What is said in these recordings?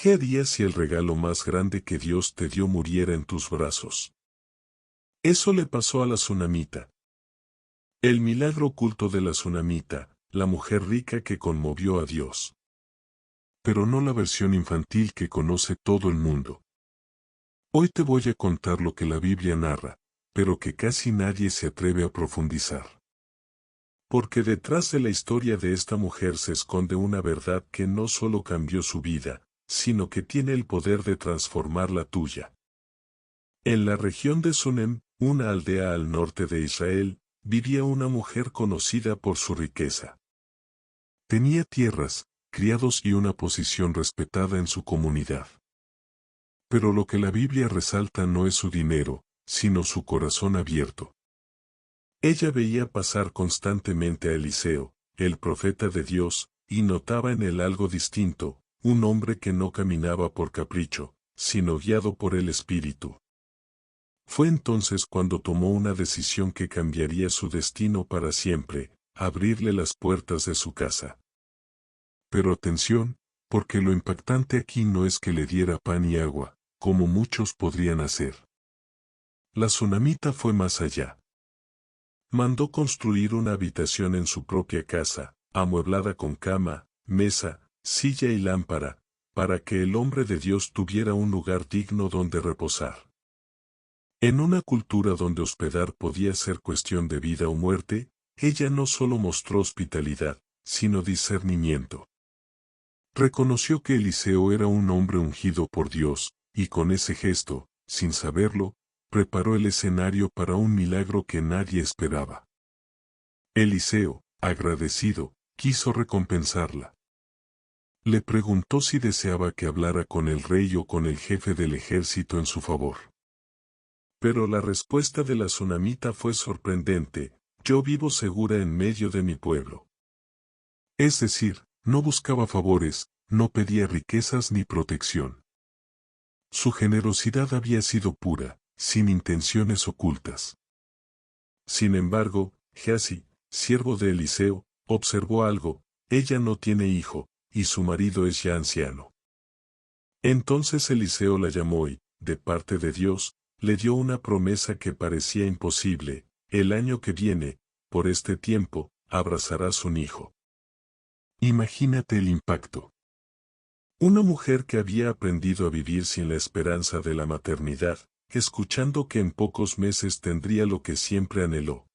¿Qué harías si el regalo más grande que Dios te dio muriera en tus brazos? Eso le pasó a la tsunamita. El milagro oculto de la tsunamita, la mujer rica que conmovió a Dios. Pero no la versión infantil que conoce todo el mundo. Hoy te voy a contar lo que la Biblia narra, pero que casi nadie se atreve a profundizar. Porque detrás de la historia de esta mujer se esconde una verdad que no solo cambió su vida, sino que tiene el poder de transformar la tuya. En la región de Sunem, una aldea al norte de Israel, vivía una mujer conocida por su riqueza. Tenía tierras, criados y una posición respetada en su comunidad. Pero lo que la Biblia resalta no es su dinero, sino su corazón abierto. Ella veía pasar constantemente a Eliseo, el profeta de Dios, y notaba en él algo distinto, un hombre que no caminaba por capricho, sino guiado por el Espíritu. Fue entonces cuando tomó una decisión que cambiaría su destino para siempre, abrirle las puertas de su casa. Pero atención, porque lo impactante aquí no es que le diera pan y agua, como muchos podrían hacer. La tsunamita fue más allá. Mandó construir una habitación en su propia casa, amueblada con cama, mesa, silla y lámpara, para que el hombre de Dios tuviera un lugar digno donde reposar. En una cultura donde hospedar podía ser cuestión de vida o muerte, ella no solo mostró hospitalidad, sino discernimiento. Reconoció que Eliseo era un hombre ungido por Dios, y con ese gesto, sin saberlo, preparó el escenario para un milagro que nadie esperaba. Eliseo, agradecido, quiso recompensarla. Le preguntó si deseaba que hablara con el rey o con el jefe del ejército en su favor. Pero la respuesta de la tsunamita fue sorprendente: yo vivo segura en medio de mi pueblo. Es decir, no buscaba favores, no pedía riquezas ni protección. Su generosidad había sido pura, sin intenciones ocultas. Sin embargo, Gehazi, siervo de Eliseo, observó algo: ella no tiene hijo, y su marido es ya anciano. Entonces Eliseo la llamó y, de parte de Dios, le dio una promesa que parecía imposible: el año que viene, por este tiempo, abrazarás un hijo. Imagínate el impacto. Una mujer que había aprendido a vivir sin la esperanza de la maternidad, escuchando que en pocos meses tendría lo que siempre anheló.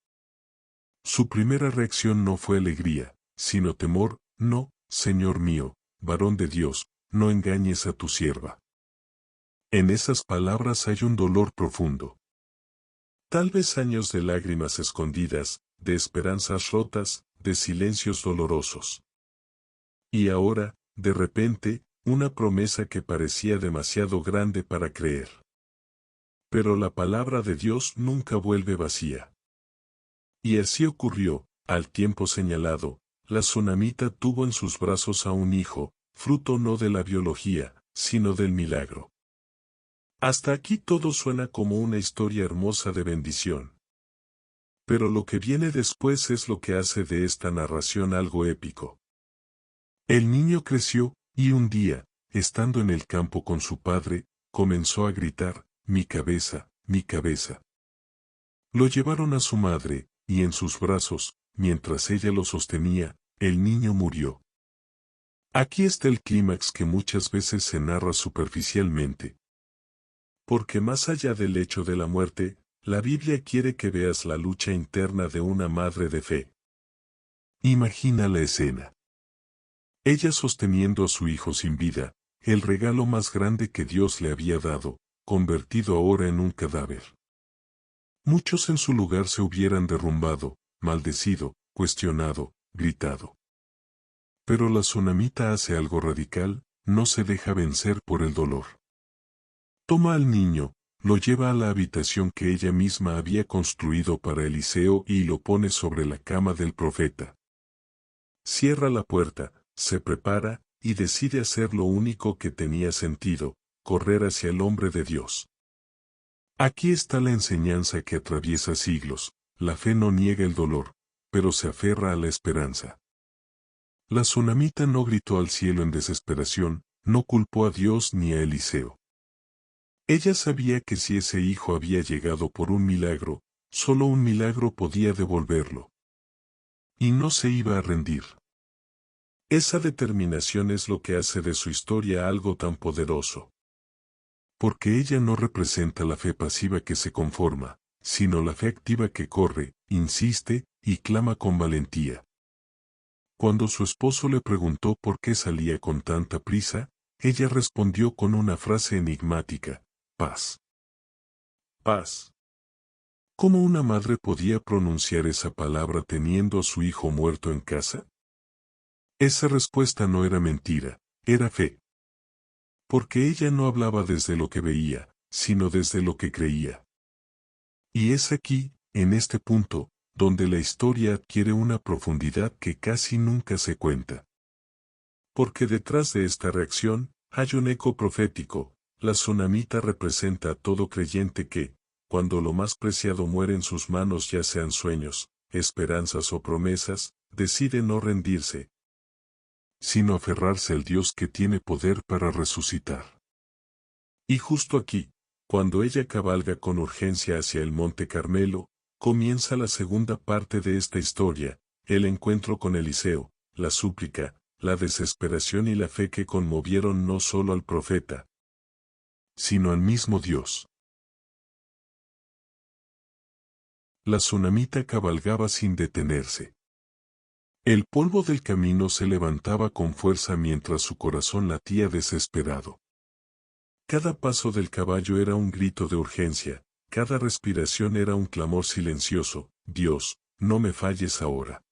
Su primera reacción no fue alegría, sino temor: no, Señor mío, varón de Dios, no engañes a tu sierva. En esas palabras hay un dolor profundo. Tal vez años de lágrimas escondidas, de esperanzas rotas, de silencios dolorosos. Y ahora, de repente, una promesa que parecía demasiado grande para creer. Pero la palabra de Dios nunca vuelve vacía. Y así ocurrió: al tiempo señalado, la tsunamita tuvo en sus brazos a un hijo, fruto no de la biología, sino del milagro. Hasta aquí todo suena como una historia hermosa de bendición. Pero lo que viene después es lo que hace de esta narración algo épico. El niño creció, y un día, estando en el campo con su padre, comenzó a gritar: mi cabeza, mi cabeza. Lo llevaron a su madre, y en sus brazos, mientras ella lo sostenía, el niño murió. Aquí está el clímax que muchas veces se narra superficialmente. Porque más allá del hecho de la muerte, la Biblia quiere que veas la lucha interna de una madre de fe. Imagina la escena. Ella sosteniendo a su hijo sin vida, el regalo más grande que Dios le había dado, convertido ahora en un cadáver. Muchos en su lugar se hubieran derrumbado, maldecido, cuestionado, gritado. Pero la tsunamita hace algo radical: no se deja vencer por el dolor. Toma al niño, lo lleva a la habitación que ella misma había construido para Eliseo y lo pone sobre la cama del profeta. Cierra la puerta, se prepara, y decide hacer lo único que tenía sentido: correr hacia el hombre de Dios. Aquí está la enseñanza que atraviesa siglos: la fe no niega el dolor, pero se aferra a la esperanza. La tsunamita no gritó al cielo en desesperación, no culpó a Dios ni a Eliseo. Ella sabía que si ese hijo había llegado por un milagro, solo un milagro podía devolverlo. Y no se iba a rendir. Esa determinación es lo que hace de su historia algo tan poderoso. Porque ella no representa la fe pasiva que se conforma, sino la fe activa que corre, insiste y clama con valentía. Cuando su esposo le preguntó por qué salía con tanta prisa, ella respondió con una frase enigmática: paz. Paz. ¿Cómo una madre podía pronunciar esa palabra teniendo a su hijo muerto en casa? Esa respuesta no era mentira, era fe. Porque ella no hablaba desde lo que veía, sino desde lo que creía. Y es aquí, en este punto, donde la historia adquiere una profundidad que casi nunca se cuenta. Porque detrás de esta reacción, hay un eco profético. La tsunamita representa a todo creyente que, cuando lo más preciado muere en sus manos, ya sean sueños, esperanzas o promesas, decide no rendirse, sino aferrarse al Dios que tiene poder para resucitar. Y justo aquí, cuando ella cabalga con urgencia hacia el Monte Carmelo, comienza la segunda parte de esta historia, el encuentro con Eliseo, la súplica, la desesperación y la fe que conmovieron no solo al profeta, sino al mismo Dios. La tsunamita cabalgaba sin detenerse. El polvo del camino se levantaba con fuerza mientras su corazón latía desesperado. Cada paso del caballo era un grito de urgencia, cada respiración era un clamor silencioso: Dios, no me falles ahora.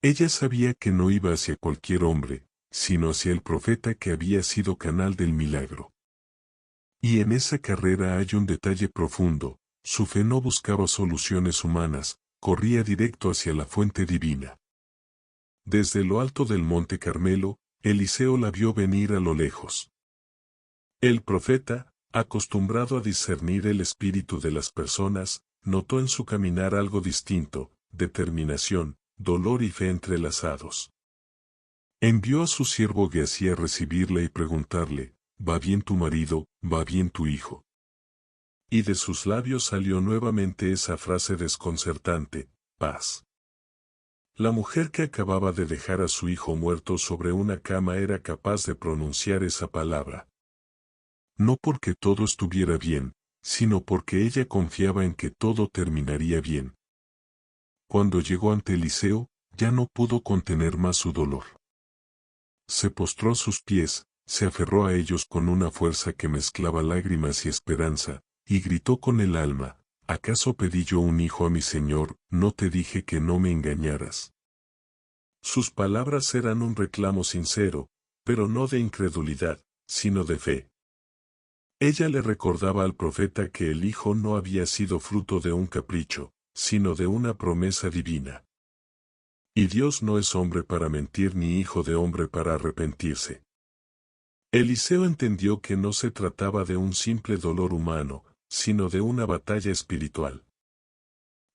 Ella sabía que no iba hacia cualquier hombre, sino hacia el profeta que había sido canal del milagro. Y en esa carrera hay un detalle profundo: su fe no buscaba soluciones humanas, corría directo hacia la fuente divina. Desde lo alto del Monte Carmelo, Eliseo la vio venir a lo lejos. El profeta, acostumbrado a discernir el espíritu de las personas, notó en su caminar algo distinto: determinación, dolor y fe entrelazados. Envió a su siervo Geasí a recibirla y preguntarle: ¿va bien tu marido, va bien tu hijo? Y de sus labios salió nuevamente esa frase desconcertante: paz. La mujer que acababa de dejar a su hijo muerto sobre una cama era capaz de pronunciar esa palabra. No porque todo estuviera bien, sino porque ella confiaba en que todo terminaría bien. Cuando llegó ante Eliseo, ya no pudo contener más su dolor. Se postró a sus pies, se aferró a ellos con una fuerza que mezclaba lágrimas y esperanza, y gritó con el alma: ¿acaso pedí yo un hijo a mi Señor? ¿No te dije que no me engañaras? Sus palabras eran un reclamo sincero, pero no de incredulidad, sino de fe. Ella le recordaba al profeta que el hijo no había sido fruto de un capricho, sino de una promesa divina. Y Dios no es hombre para mentir ni hijo de hombre para arrepentirse. Eliseo entendió que no se trataba de un simple dolor humano, sino de una batalla espiritual.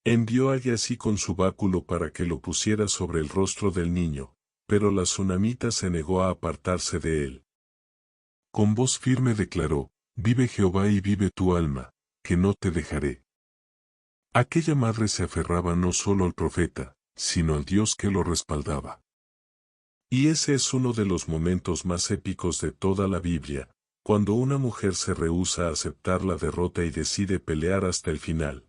Envió a Geasí con su báculo para que lo pusiera sobre el rostro del niño, pero la tsunamita se negó a apartarse de él. Con voz firme declaró: vive Jehová y vive tu alma, que no te dejaré. Aquella madre se aferraba no solo al profeta, sino al Dios que lo respaldaba. Y ese es uno de los momentos más épicos de toda la Biblia, cuando una mujer se rehúsa a aceptar la derrota y decide pelear hasta el final.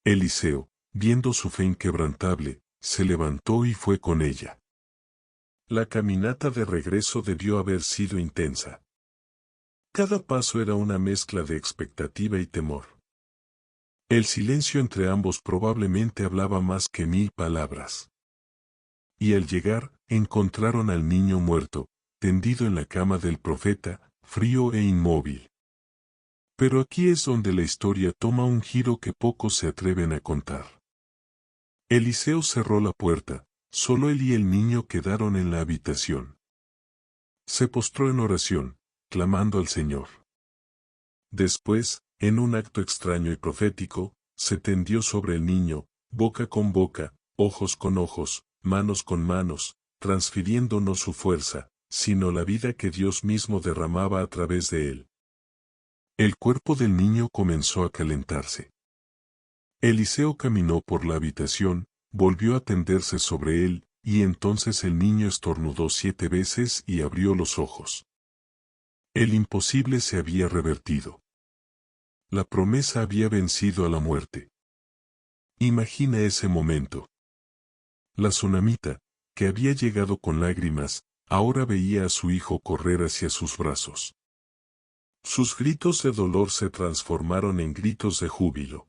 Eliseo, viendo su fe inquebrantable, se levantó y fue con ella. La caminata de regreso debió haber sido intensa. Cada paso era una mezcla de expectativa y temor. El silencio entre ambos probablemente hablaba más que 1000 palabras. Y al llegar, encontraron al niño muerto, tendido en la cama del profeta, frío e inmóvil. Pero aquí es donde la historia toma un giro que pocos se atreven a contar. Eliseo cerró la puerta, solo él y el niño quedaron en la habitación. Se postró en oración, clamando al Señor. Después, en un acto extraño y profético, se tendió sobre el niño, boca con boca, ojos con ojos, manos con manos, transfiriendo no su fuerza, sino la vida que Dios mismo derramaba a través de él. El cuerpo del niño comenzó a calentarse. Eliseo caminó por la habitación, volvió a tenderse sobre él, y entonces el niño estornudó 7 veces y abrió los ojos. El imposible se había revertido. La promesa había vencido a la muerte. Imagina ese momento. La tsunamita, que había llegado con lágrimas, ahora veía a su hijo correr hacia sus brazos. Sus gritos de dolor se transformaron en gritos de júbilo.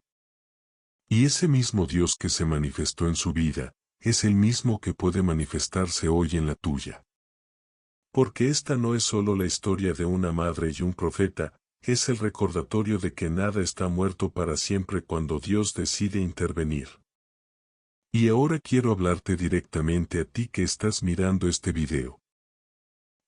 Y ese mismo Dios que se manifestó en su vida, es el mismo que puede manifestarse hoy en la tuya. Porque esta no es solo la historia de una madre y un profeta, es el recordatorio de que nada está muerto para siempre cuando Dios decide intervenir. Y ahora quiero hablarte directamente a ti que estás mirando este video.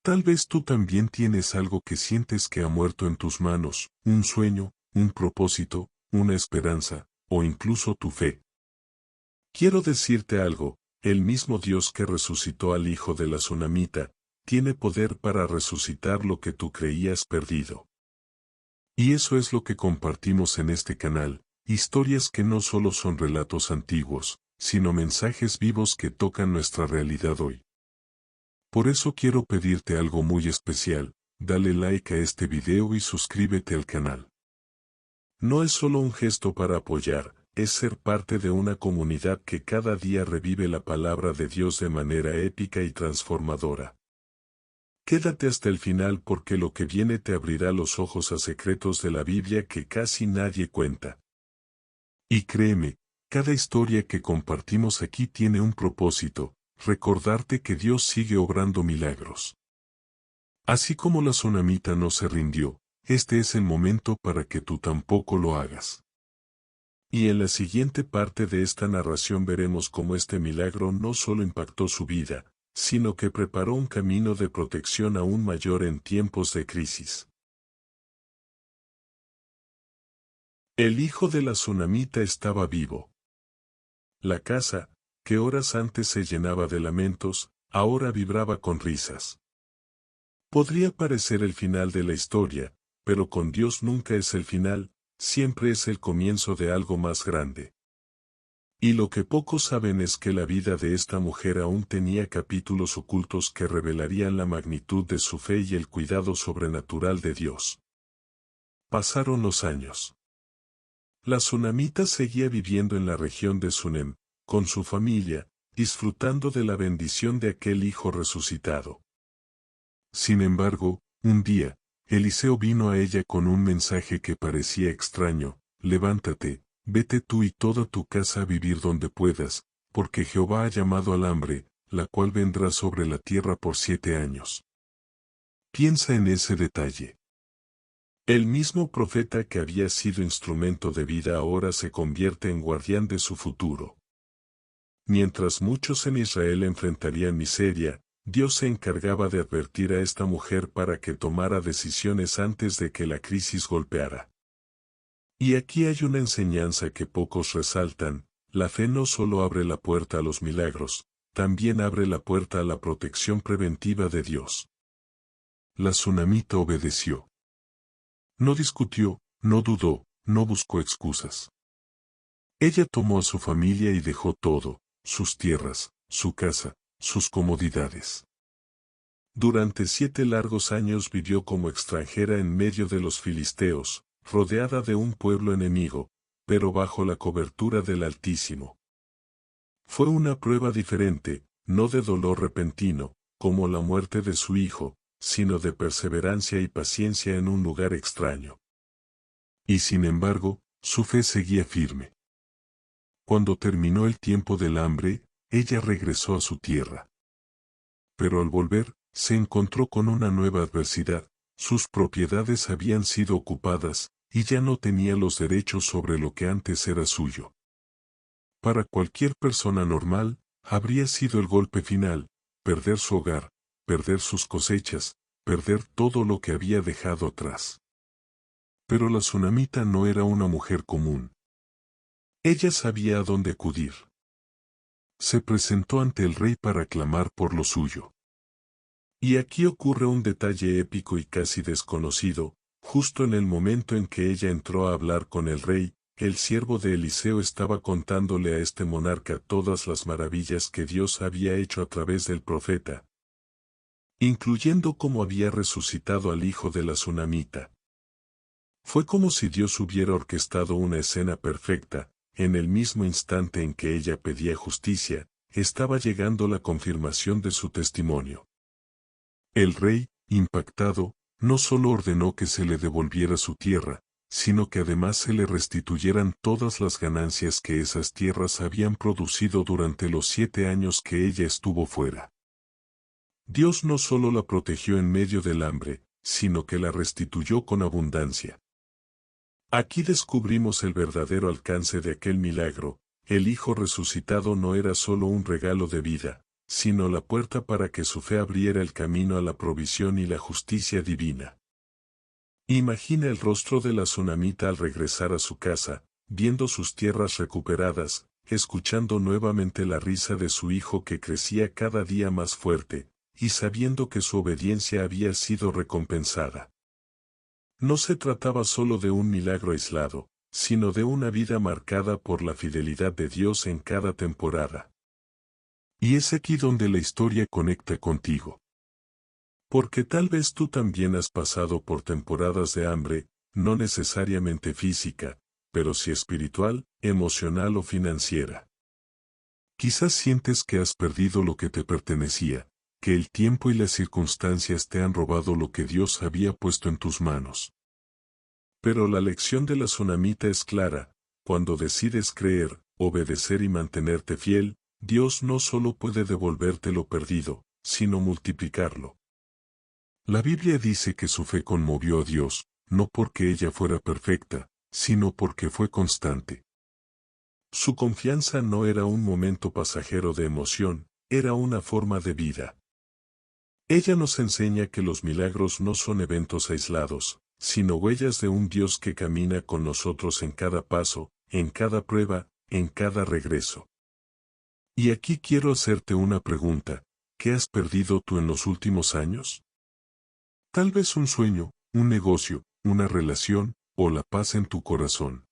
Tal vez tú también tienes algo que sientes que ha muerto en tus manos, un sueño, un propósito, una esperanza, o incluso tu fe. Quiero decirte algo, el mismo Dios que resucitó al hijo de la tsunamita, tiene poder para resucitar lo que tú creías perdido. Y eso es lo que compartimos en este canal, historias que no solo son relatos antiguos, sino mensajes vivos que tocan nuestra realidad hoy. Por eso quiero pedirte algo muy especial, dale like a este video y suscríbete al canal. No es solo un gesto para apoyar, es ser parte de una comunidad que cada día revive la palabra de Dios de manera épica y transformadora. Quédate hasta el final porque lo que viene te abrirá los ojos a secretos de la Biblia que casi nadie cuenta. Y créeme, cada historia que compartimos aquí tiene un propósito, recordarte que Dios sigue obrando milagros. Así como la tsunamita no se rindió, este es el momento para que tú tampoco lo hagas. Y en la siguiente parte de esta narración veremos cómo este milagro no solo impactó su vida, sino que preparó un camino de protección aún mayor en tiempos de crisis. El hijo de la tsunamita estaba vivo. La casa, que horas antes se llenaba de lamentos, ahora vibraba con risas. Podría parecer el final de la historia, pero con Dios nunca es el final, siempre es el comienzo de algo más grande. Y lo que pocos saben es que la vida de esta mujer aún tenía capítulos ocultos que revelarían la magnitud de su fe y el cuidado sobrenatural de Dios. Pasaron los años. La tsunamita seguía viviendo en la región de Sunem, con su familia, disfrutando de la bendición de aquel hijo resucitado. Sin embargo, un día, Eliseo vino a ella con un mensaje que parecía extraño: levántate, vete tú y toda tu casa a vivir donde puedas, porque Jehová ha llamado al hambre, la cual vendrá sobre la tierra por 7 años. Piensa en ese detalle. El mismo profeta que había sido instrumento de vida ahora se convierte en guardián de su futuro. Mientras muchos en Israel enfrentarían miseria, Dios se encargaba de advertir a esta mujer para que tomara decisiones antes de que la crisis golpeara. Y aquí hay una enseñanza que pocos resaltan: la fe no solo abre la puerta a los milagros, también abre la puerta a la protección preventiva de Dios. La tsunamita obedeció. No discutió, no dudó, no buscó excusas. Ella tomó a su familia y dejó todo, sus tierras, su casa, sus comodidades. Durante 7 largos años vivió como extranjera en medio de los filisteos, rodeada de un pueblo enemigo, pero bajo la cobertura del Altísimo. Fue una prueba diferente, no de dolor repentino, como la muerte de su hijo, sino de perseverancia y paciencia en un lugar extraño. Y sin embargo, su fe seguía firme. Cuando terminó el tiempo del hambre, ella regresó a su tierra. Pero al volver, se encontró con una nueva adversidad: sus propiedades habían sido ocupadas, y ya no tenía los derechos sobre lo que antes era suyo. Para cualquier persona normal, habría sido el golpe final: perder su hogar, perder sus cosechas, perder todo lo que había dejado atrás. Pero la tsunamita no era una mujer común. Ella sabía a dónde acudir. Se presentó ante el rey para clamar por lo suyo. Y aquí ocurre un detalle épico y casi desconocido. Justo en el momento en que ella entró a hablar con el rey, el siervo de Eliseo estaba contándole a este monarca todas las maravillas que Dios había hecho a través del profeta, incluyendo cómo había resucitado al hijo de la sunamita. Fue como si Dios hubiera orquestado una escena perfecta. En el mismo instante en que ella pedía justicia, estaba llegando la confirmación de su testimonio. El rey, impactado, no solo ordenó que se le devolviera su tierra, sino que además se le restituyeran todas las ganancias que esas tierras habían producido durante los 7 años que ella estuvo fuera. Dios no solo la protegió en medio del hambre, sino que la restituyó con abundancia. Aquí descubrimos el verdadero alcance de aquel milagro. El Hijo resucitado no era solo un regalo de vida, sino la puerta para que su fe abriera el camino a la provisión y la justicia divina. Imagina el rostro de la sunamita al regresar a su casa, viendo sus tierras recuperadas, escuchando nuevamente la risa de su hijo que crecía cada día más fuerte, y sabiendo que su obediencia había sido recompensada. No se trataba solo de un milagro aislado, sino de una vida marcada por la fidelidad de Dios en cada temporada. Y es aquí donde la historia conecta contigo. Porque tal vez tú también has pasado por temporadas de hambre, no necesariamente física, pero sí espiritual, emocional o financiera. Quizás sientes que has perdido lo que te pertenecía, que el tiempo y las circunstancias te han robado lo que Dios había puesto en tus manos. Pero la lección de la sunamita es clara: cuando decides creer, obedecer y mantenerte fiel, Dios no solo puede devolverte lo perdido, sino multiplicarlo. La Biblia dice que su fe conmovió a Dios, no porque ella fuera perfecta, sino porque fue constante. Su confianza no era un momento pasajero de emoción, era una forma de vida. Ella nos enseña que los milagros no son eventos aislados, sino huellas de un Dios que camina con nosotros en cada paso, en cada prueba, en cada regreso. Y aquí quiero hacerte una pregunta: ¿qué has perdido tú en los últimos años? Tal vez un sueño, un negocio, una relación, o la paz en tu corazón.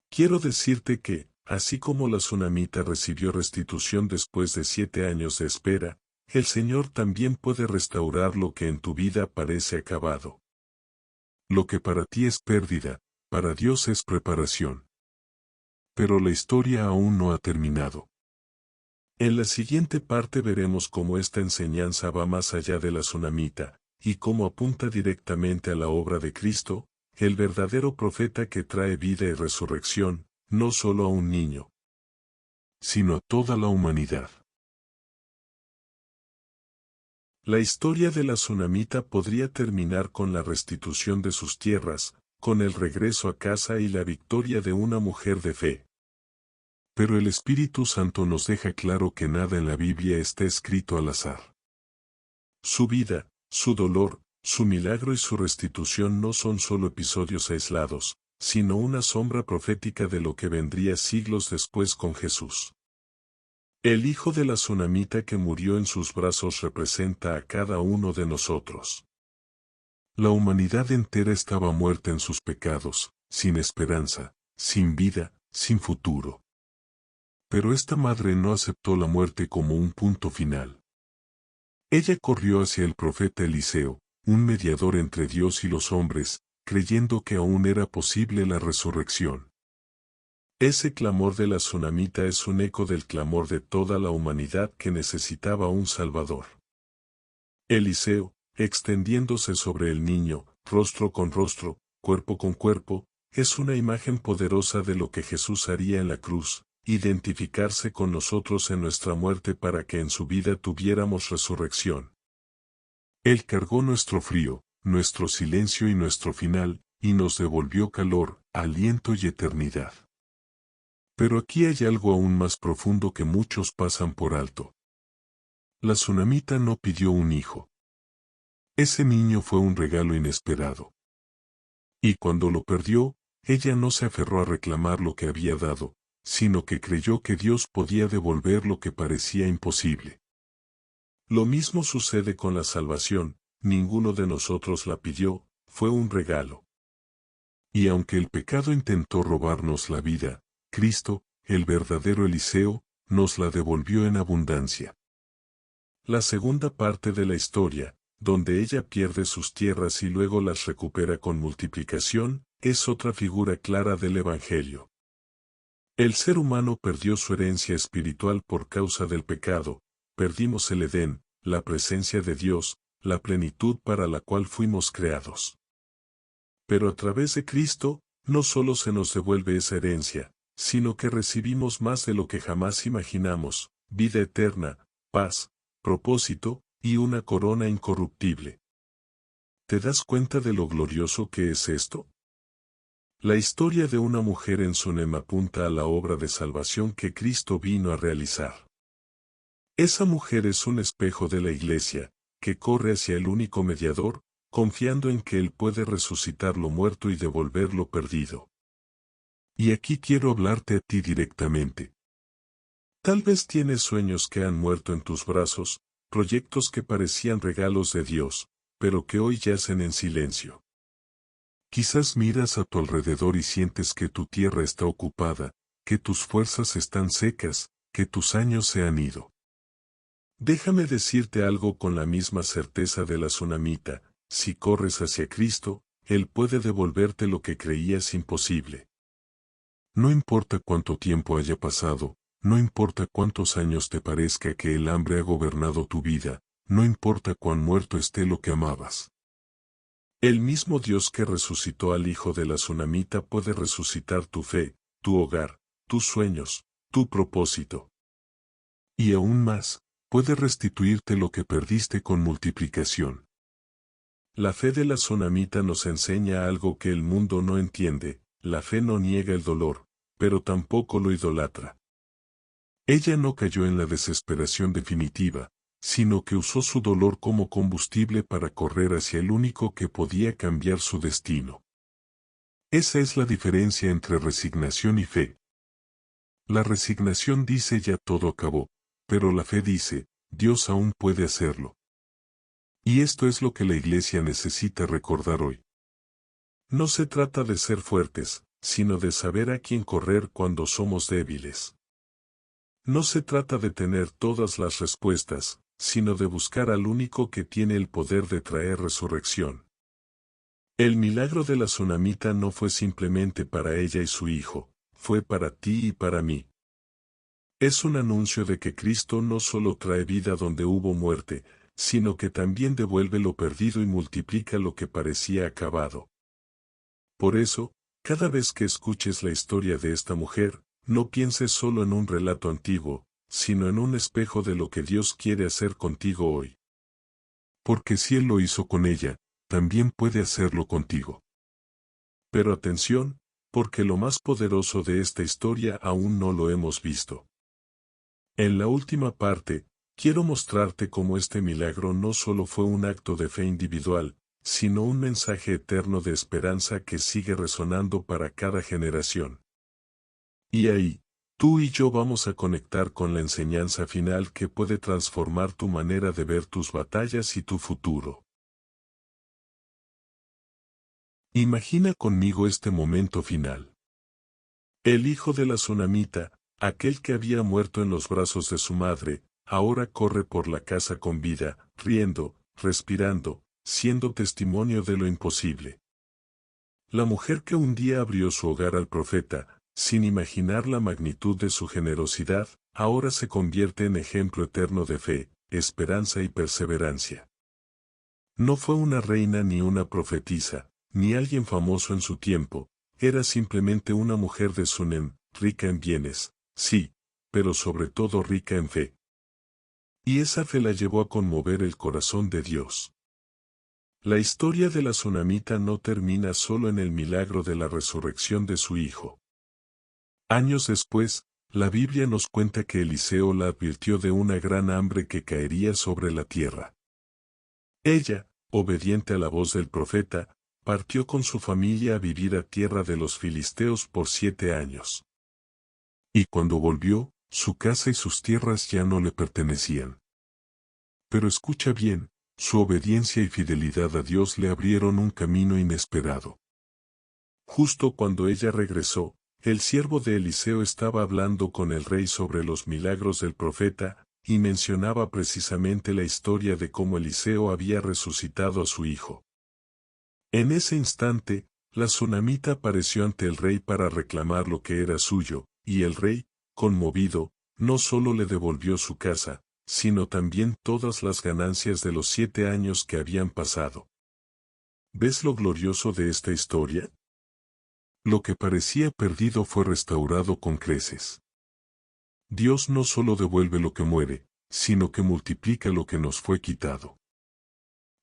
Quiero decirte que, así como la sunamita recibió restitución después de 7 años de espera, el Señor también puede restaurar lo que en tu vida parece acabado. Lo que para ti es pérdida, para Dios es preparación. Pero la historia aún no ha terminado. En la siguiente parte veremos cómo esta enseñanza va más allá de la sunamita, y cómo apunta directamente a la obra de Cristo, el verdadero profeta que trae vida y resurrección, no solo a un niño, sino a toda la humanidad. La historia de la sunamita podría terminar con la restitución de sus tierras, con el regreso a casa y la victoria de una mujer de fe. Pero el Espíritu Santo nos deja claro que nada en la Biblia está escrito al azar. Su vida, su dolor, su milagro y su restitución no son solo episodios aislados, sino una sombra profética de lo que vendría siglos después con Jesús. El hijo de la sunamita que murió en sus brazos representa a cada uno de nosotros. La humanidad entera estaba muerta en sus pecados, sin esperanza, sin vida, sin futuro. Pero esta madre no aceptó la muerte como un punto final. Ella corrió hacia el profeta Eliseo, un mediador entre Dios y los hombres, creyendo que aún era posible la resurrección. Ese clamor de la sunamita es un eco del clamor de toda la humanidad que necesitaba un Salvador. Eliseo, extendiéndose sobre el niño, rostro con rostro, cuerpo con cuerpo, es una imagen poderosa de lo que Jesús haría en la cruz: identificarse con nosotros en nuestra muerte para que en su vida tuviéramos resurrección. Él cargó nuestro frío, nuestro silencio y nuestro final, y nos devolvió calor, aliento y eternidad. Pero aquí hay algo aún más profundo que muchos pasan por alto. La sunamita no pidió un hijo. Ese niño fue un regalo inesperado. Y cuando lo perdió, ella no se aferró a reclamar lo que había dado, sino que creyó que Dios podía devolver lo que parecía imposible. Lo mismo sucede con la salvación, ninguno de nosotros la pidió, fue un regalo. Y aunque el pecado intentó robarnos la vida, Cristo, el verdadero Eliseo, nos la devolvió en abundancia. La segunda parte de la historia, donde ella pierde sus tierras y luego las recupera con multiplicación, es otra figura clara del Evangelio. El ser humano perdió su herencia espiritual por causa del pecado, perdimos el Edén, la presencia de Dios, la plenitud para la cual fuimos creados. Pero a través de Cristo, no solo se nos devuelve esa herencia, sino que recibimos más de lo que jamás imaginamos, vida eterna, paz, propósito, y una corona incorruptible. ¿Te das cuenta de lo glorioso que es esto? La historia de una mujer en Sunem apunta a la obra de salvación que Cristo vino a realizar. Esa mujer es un espejo de la Iglesia, que corre hacia el único mediador, confiando en que Él puede resucitar lo muerto y devolver lo perdido. Y aquí quiero hablarte a ti directamente. Tal vez tienes sueños que han muerto en tus brazos, proyectos que parecían regalos de Dios, pero que hoy yacen en silencio. Quizás miras a tu alrededor y sientes que tu tierra está ocupada, que tus fuerzas están secas, que tus años se han ido. Déjame decirte algo con la misma certeza de la tsunamita, si corres hacia Cristo, Él puede devolverte lo que creías imposible. No importa cuánto tiempo haya pasado, no importa cuántos años te parezca que el hambre ha gobernado tu vida, no importa cuán muerto esté lo que amabas. El mismo Dios que resucitó al hijo de la tsunamita puede resucitar tu fe, tu hogar, tus sueños, tu propósito. Y aún más, puede restituirte lo que perdiste con multiplicación. La fe de la tsunamita nos enseña algo que el mundo no entiende, la fe no niega el dolor, pero tampoco lo idolatra. Ella no cayó en la desesperación definitiva, sino que usó su dolor como combustible para correr hacia el único que podía cambiar su destino. Esa es la diferencia entre resignación y fe. La resignación dice ya todo acabó, pero la fe dice, Dios aún puede hacerlo. Y esto es lo que la Iglesia necesita recordar hoy. No se trata de ser fuertes, sino de saber a quién correr cuando somos débiles. No se trata de tener todas las respuestas, sino de buscar al único que tiene el poder de traer resurrección. El milagro de la tsunamita no fue simplemente para ella y su hijo, fue para ti y para mí. Es un anuncio de que Cristo no solo trae vida donde hubo muerte, sino que también devuelve lo perdido y multiplica lo que parecía acabado. Por eso, cada vez que escuches la historia de esta mujer, no pienses solo en un relato antiguo, sino en un espejo de lo que Dios quiere hacer contigo hoy. Porque si Él lo hizo con ella, también puede hacerlo contigo. Pero atención, porque lo más poderoso de esta historia aún no lo hemos visto. En la última parte, quiero mostrarte cómo este milagro no solo fue un acto de fe individual, sino un mensaje eterno de esperanza que sigue resonando para cada generación. Y ahí, tú y yo vamos a conectar con la enseñanza final que puede transformar tu manera de ver tus batallas y tu futuro. Imagina conmigo este momento final. El hijo de la tsunamita, aquel que había muerto en los brazos de su madre, ahora corre por la casa con vida, riendo, respirando, siendo testimonio de lo imposible. La mujer que un día abrió su hogar al profeta, sin imaginar la magnitud de su generosidad, ahora se convierte en ejemplo eterno de fe, esperanza y perseverancia. No fue una reina ni una profetisa, ni alguien famoso en su tiempo, era simplemente una mujer de Sunem, rica en bienes, sí, pero sobre todo rica en fe. Y esa fe la llevó a conmover el corazón de Dios. La historia de la tsunamita no termina solo en el milagro de la resurrección de su hijo. Años después, la Biblia nos cuenta que Eliseo la advirtió de una gran hambre que caería sobre la tierra. Ella, obediente a la voz del profeta, partió con su familia a vivir a tierra de los filisteos por 7 años. Y cuando volvió, su casa y sus tierras ya no le pertenecían. Pero escucha bien, su obediencia y fidelidad a Dios le abrieron un camino inesperado. Justo cuando ella regresó, el siervo de Eliseo estaba hablando con el rey sobre los milagros del profeta, y mencionaba precisamente la historia de cómo Eliseo había resucitado a su hijo. En ese instante, la tsunamita apareció ante el rey para reclamar lo que era suyo, y el rey, conmovido, no solo le devolvió su casa, sino también todas las ganancias de los 7 años que habían pasado. ¿Ves lo glorioso de esta historia? Lo que parecía perdido fue restaurado con creces. Dios no solo devuelve lo que muere, sino que multiplica lo que nos fue quitado.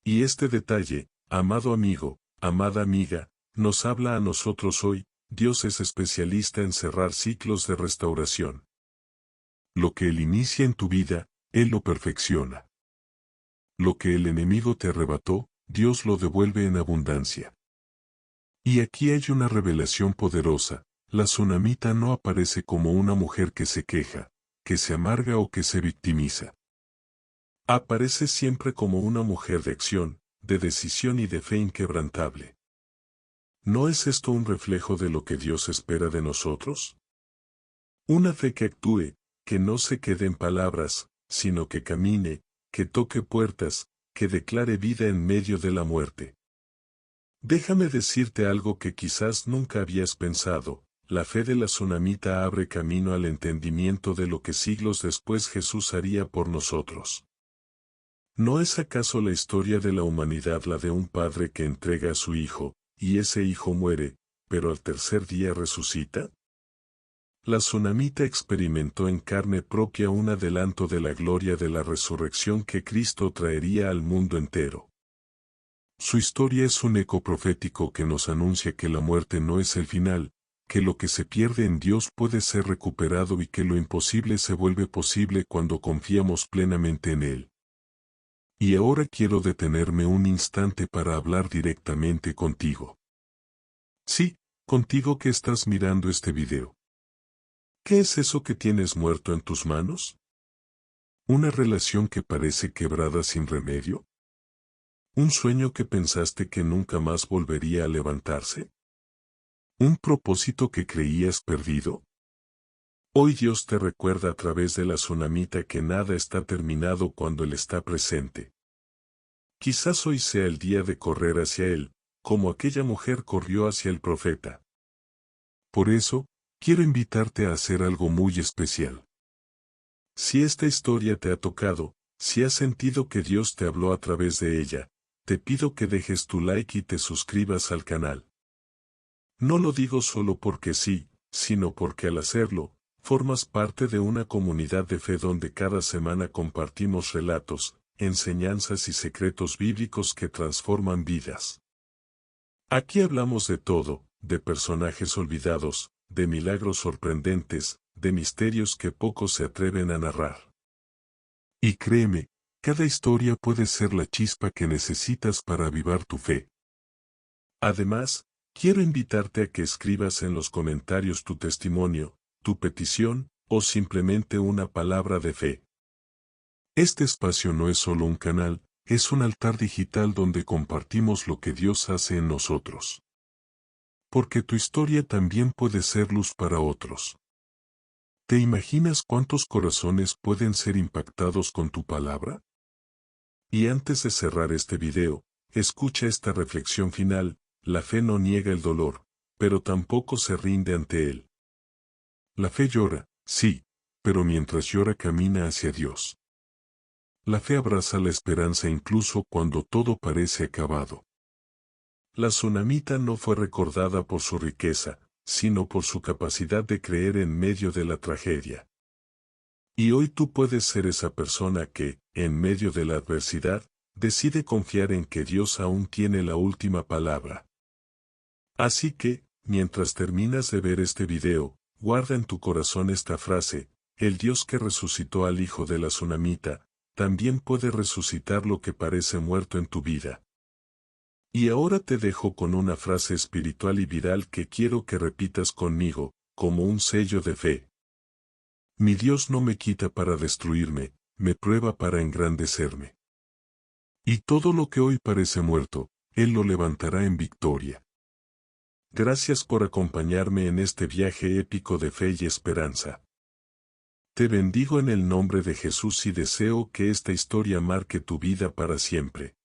Y este detalle, amado amigo, amada amiga, nos habla a nosotros hoy. Dios es especialista en cerrar ciclos de restauración. Lo que Él inicia en tu vida, Él lo perfecciona. Lo que el enemigo te arrebató, Dios lo devuelve en abundancia. Y aquí hay una revelación poderosa. La tsunamita no aparece como una mujer que se queja, que se amarga o que se victimiza. Aparece siempre como una mujer de acción, de decisión y de fe inquebrantable. ¿No es esto un reflejo de lo que Dios espera de nosotros? Una fe que actúe, que no se quede en palabras, sino que camine, que toque puertas, que declare vida en medio de la muerte. Déjame decirte algo que quizás nunca habías pensado. La fe de la tsunamita abre camino al entendimiento de lo que siglos después Jesús haría por nosotros. ¿No es acaso la historia de la humanidad la de un padre que entrega a su hijo, y ese hijo muere, pero al tercer día resucita? La tsunamita experimentó en carne propia un adelanto de la gloria de la resurrección que Cristo traería al mundo entero. Su historia es un eco profético que nos anuncia que la muerte no es el final, que lo que se pierde en Dios puede ser recuperado y que lo imposible se vuelve posible cuando confiamos plenamente en Él. Y ahora quiero detenerme un instante para hablar directamente contigo. Sí, contigo que estás mirando este video. ¿Qué es eso que tienes muerto en tus manos? ¿Una relación que parece quebrada sin remedio? ¿Un sueño que pensaste que nunca más volvería a levantarse? ¿Un propósito que creías perdido? Hoy Dios te recuerda a través de la tsunamita que nada está terminado cuando Él está presente. Quizás hoy sea el día de correr hacia Él, como aquella mujer corrió hacia el profeta. Por eso, quiero invitarte a hacer algo muy especial. Si esta historia te ha tocado, si has sentido que Dios te habló a través de ella, te pido que dejes tu like y te suscribas al canal. No lo digo solo porque sí, sino porque al hacerlo, formas parte de una comunidad de fe donde cada semana compartimos relatos, enseñanzas y secretos bíblicos que transforman vidas. Aquí hablamos de todo, de personajes olvidados, de milagros sorprendentes, de misterios que pocos se atreven a narrar. Y créeme, cada historia puede ser la chispa que necesitas para avivar tu fe. Además, quiero invitarte a que escribas en los comentarios tu testimonio, tu petición, o simplemente una palabra de fe. Este espacio no es solo un canal, es un altar digital donde compartimos lo que Dios hace en nosotros. Porque tu historia también puede ser luz para otros. ¿Te imaginas cuántos corazones pueden ser impactados con tu palabra? Y antes de cerrar este video, escucha esta reflexión final. La fe no niega el dolor, pero tampoco se rinde ante él. La fe llora, sí, pero mientras llora camina hacia Dios. La fe abraza la esperanza incluso cuando todo parece acabado. La tsunamita no fue recordada por su riqueza, sino por su capacidad de creer en medio de la tragedia. Y hoy tú puedes ser esa persona que, en medio de la adversidad, decide confiar en que Dios aún tiene la última palabra. Así que, mientras terminas de ver este video, guarda en tu corazón esta frase: el Dios que resucitó al hijo de la tsunamita, también puede resucitar lo que parece muerto en tu vida. Y ahora te dejo con una frase espiritual y viral que quiero que repitas conmigo, como un sello de fe. Mi Dios no me quita para destruirme, me prueba para engrandecerme. Y todo lo que hoy parece muerto, Él lo levantará en victoria. Gracias por acompañarme en este viaje épico de fe y esperanza. Te bendigo en el nombre de Jesús y deseo que esta historia marque tu vida para siempre.